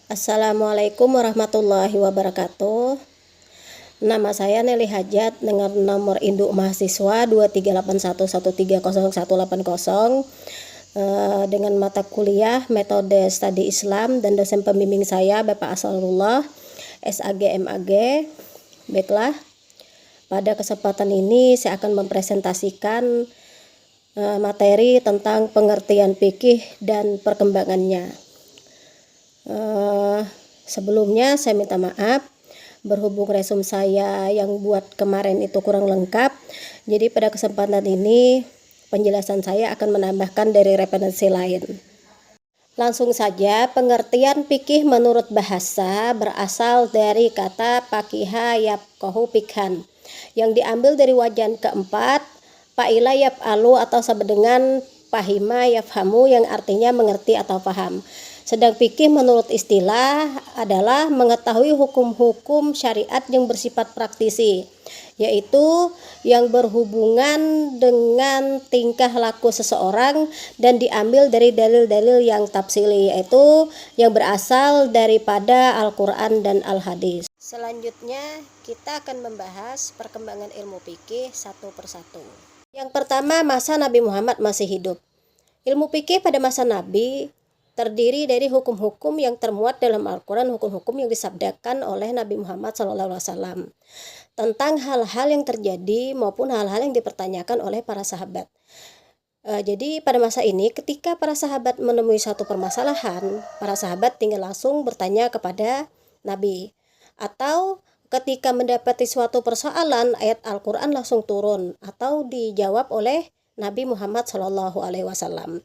Assalamualaikum warahmatullahi wabarakatuh. Nama saya Nelly Hajat dengan nomor induk mahasiswa 23811300180 dengan mata kuliah Metode Studi Islam dan dosen pembimbing saya Bapak Asrarullah SAG MAG. Baiklah, pada kesempatan ini saya akan mempresentasikan materi tentang pengertian fikih dan perkembangannya. Sebelumnya saya minta maaf, berhubung resume saya yang buat kemarin itu kurang lengkap, jadi pada kesempatan ini penjelasan saya akan menambahkan dari referensi lain. Langsung saja, pengertian fikih menurut bahasa berasal dari kata pakiha yafqahu fikhan yang diambil dari wajan keempat fa'ila yaf'alu atau sama dengan fahima yafhamu yang artinya mengerti atau paham. Sedang fikih menurut istilah adalah mengetahui hukum-hukum syariat yang bersifat praktisi, yaitu yang berhubungan dengan tingkah laku seseorang dan diambil dari dalil-dalil yang tafsili, yaitu yang berasal daripada Al-Quran dan Al-Hadis. Selanjutnya kita akan membahas perkembangan ilmu fikih satu persatu. Yang pertama, masa Nabi Muhammad masih hidup. Ilmu fikih pada masa Nabi terdiri dari hukum-hukum yang termuat dalam Al-Quran, hukum-hukum yang disabdakan oleh Nabi Muhammad SAW tentang hal-hal yang terjadi maupun hal-hal yang dipertanyakan oleh para sahabat. Jadi pada masa ini ketika para sahabat menemui satu permasalahan, para sahabat tinggal langsung bertanya kepada Nabi, atau ketika mendapati suatu persoalan, ayat Al-Quran langsung turun atau dijawab oleh Nabi Muhammad SAW.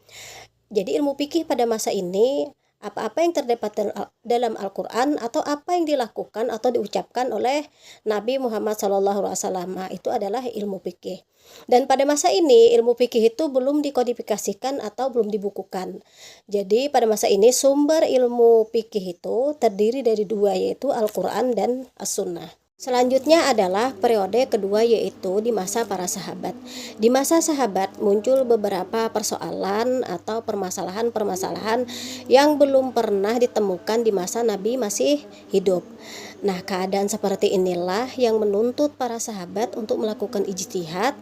Jadi ilmu fikih pada masa ini, apa-apa yang terdapat dalam Al-Quran atau apa yang dilakukan atau diucapkan oleh Nabi Muhammad SAW, itu adalah ilmu fikih. Dan pada masa ini ilmu fikih itu belum dikodifikasikan atau belum dibukukan. Jadi pada masa ini sumber ilmu fikih itu terdiri dari dua, yaitu Al-Quran dan As-Sunnah. Selanjutnya adalah periode kedua, yaitu di masa para sahabat. Di masa sahabat muncul beberapa persoalan atau permasalahan-permasalahan yang belum pernah ditemukan di masa Nabi masih hidup. Nah, keadaan seperti inilah yang menuntut para sahabat untuk melakukan ijtihad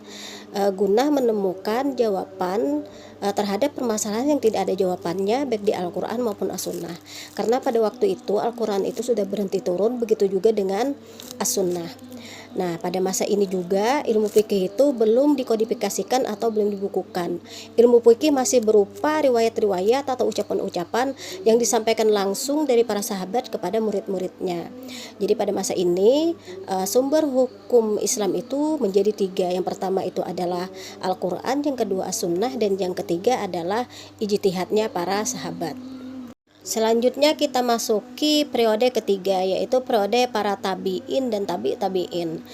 guna menemukan jawaban terhadap permasalahan yang tidak ada jawabannya baik di Al-Quran maupun As-Sunnah. Karena pada waktu itu Al-Quran itu sudah berhenti turun, begitu juga dengan As-Sunnah. Nah, pada masa ini juga ilmu fikih itu belum dikodifikasikan atau belum dibukukan. Ilmu fikih masih berupa riwayat-riwayat atau ucapan-ucapan yang disampaikan langsung dari para sahabat kepada murid-muridnya. Jadi pada masa ini sumber hukum Islam itu menjadi tiga. Yang pertama itu adalah Al-Quran, yang kedua As-Sunnah, dan yang ketiga adalah ijtihadnya para sahabat. Selanjutnya kita masuki periode ketiga, yaitu periode para tabi'in dan tabi'in.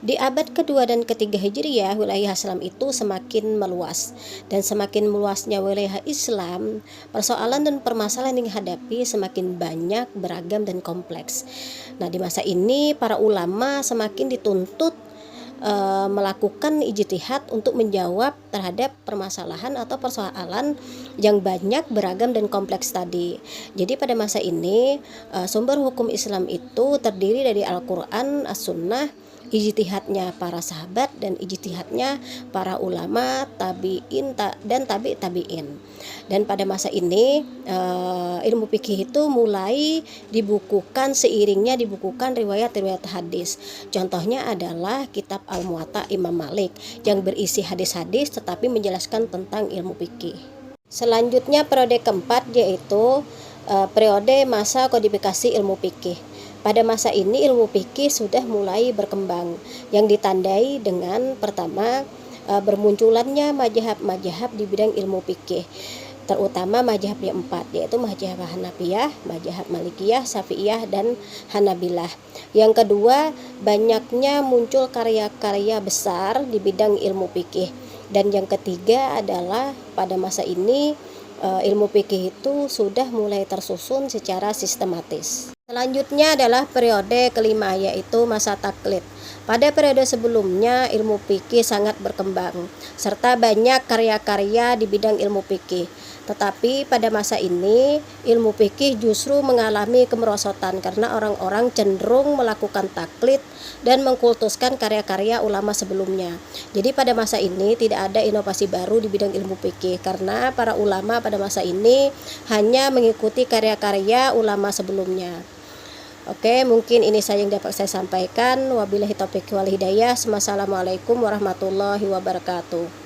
Di abad kedua dan ketiga Hijriyah, wilayah Islam itu semakin meluas, dan semakin meluasnya wilayah Islam, persoalan dan permasalahan yang dihadapi semakin banyak, beragam, dan kompleks. Nah, di masa ini para ulama semakin dituntut melakukan ijtihad untuk menjawab terhadap permasalahan atau persoalan yang banyak, beragam, dan kompleks tadi. Jadi pada masa ini sumber hukum Islam itu terdiri dari Al-Quran, As-Sunnah, ijtihadnya para sahabat, dan ijtihadnya para ulama, tabi'in dan tabi'in. Dan pada masa ini ilmu fikih itu mulai dibukukan, seiringnya dibukukan riwayat-riwayat hadis. Contohnya adalah kitab Al-Muwatta Imam Malik yang berisi hadis-hadis tetapi menjelaskan tentang ilmu fikih. Selanjutnya periode keempat, yaitu periode masa kodifikasi ilmu fikih. Pada masa ini ilmu fikih sudah mulai berkembang, yang ditandai dengan pertama bermunculannya mazhab-mazhab di bidang ilmu fikih, terutama mazhab yang empat, yaitu mazhab Hanafiyah, mazhab Malikiyah, Syafi'iyah, dan Hanabilah. Yang kedua, banyaknya muncul karya-karya besar di bidang ilmu fikih. Dan yang ketiga adalah pada masa ini ilmu fikih itu sudah mulai tersusun secara sistematis. Selanjutnya adalah periode kelima, yaitu masa taklid. Pada periode sebelumnya ilmu fikih sangat berkembang serta banyak karya-karya di bidang ilmu fikih. Tetapi pada masa ini ilmu fikih justru mengalami kemerosotan karena orang-orang cenderung melakukan taklid dan mengkultuskan karya-karya ulama sebelumnya. Jadi pada masa ini tidak ada inovasi baru di bidang ilmu fikih karena para ulama pada masa ini hanya mengikuti karya-karya ulama sebelumnya. Oke, mungkin ini saja yang dapat saya sampaikan. Wabillahi taufiq wal hidayah. Wassalamualaikum warahmatullahi wabarakatuh.